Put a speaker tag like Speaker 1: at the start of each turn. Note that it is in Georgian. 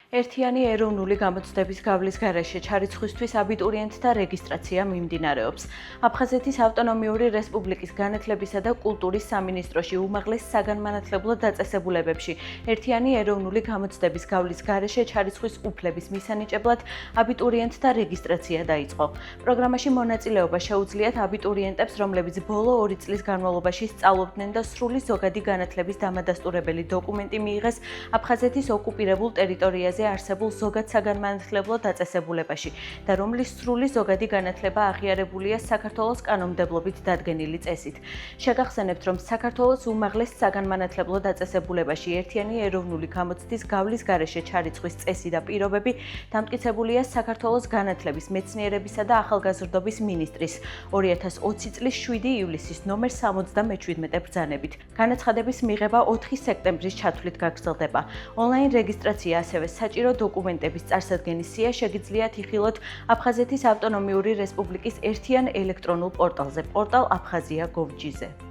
Speaker 1: ერთიანი ეროვნული გამოცდების გავლის გარეშე ჩარიცხვისთვის აბიტურიენტთა რეგისტრაცია მიმდინარეობს. აფხაზეთის ავტონომიური რესპუბლიკის განათლებისა და კულტურის სამინისტროში უმაღლეს საგანმანათლებლო დაწესებულებებში ერთიანი ეროვნული გამოცდების გავლის გარეშე ჩარიცხვის უფლების მისანიჭებლად აბიტურიენტთა რეგისტრაცია დაიწყო. პროგრამაში მონაწილეობა შეუძლიათ აბიტურიენტებს, რომლებიც ბოლო 2 წლის განმავლობაში სწავლობდნენ და სრული ზოგადი განათლების დამადასტურებელი დოკუმენტი მიიღეს აფხაზეთის ოკუპირებულ ტერიტორიაზე არსებულ ზოგად საგანმანათლებლო დაწესებულებაში და რომლის სრული ზოგადი განათლება აღიარებულია საქართველოს კანონმდებლობით დადგენილი წესით. შეგახსენებთ, რომ საქართველოს უმაღლეს საგანმანათლებლო დაწესებულებაში ერთიანი ეროვნული გამოცდის გავლის გარეშე ჩარიცხვის წესი და პირობები დამტკიცებულია საქართველოს განათლების, მეცნიერებისა და ახალგაზრდობის მინისტრის 2020 წლის 7 ივლისის ნომერ 77 ბრძანებით. განაცხადების მიღება 4 სექტემბრის ჩათვლით გაგრძელდება. ონლაინ რეგისტრაცია ასევე საჭირო დოკუმენტების წარსადგენის სია შეგიძლიათ იხილოთ აფხაზეთის ავტონომიური რესპუბლიკის ერთიან ელექტრონულ პორტალზე, პორტალ აფხაზია.gov.gz-ზე.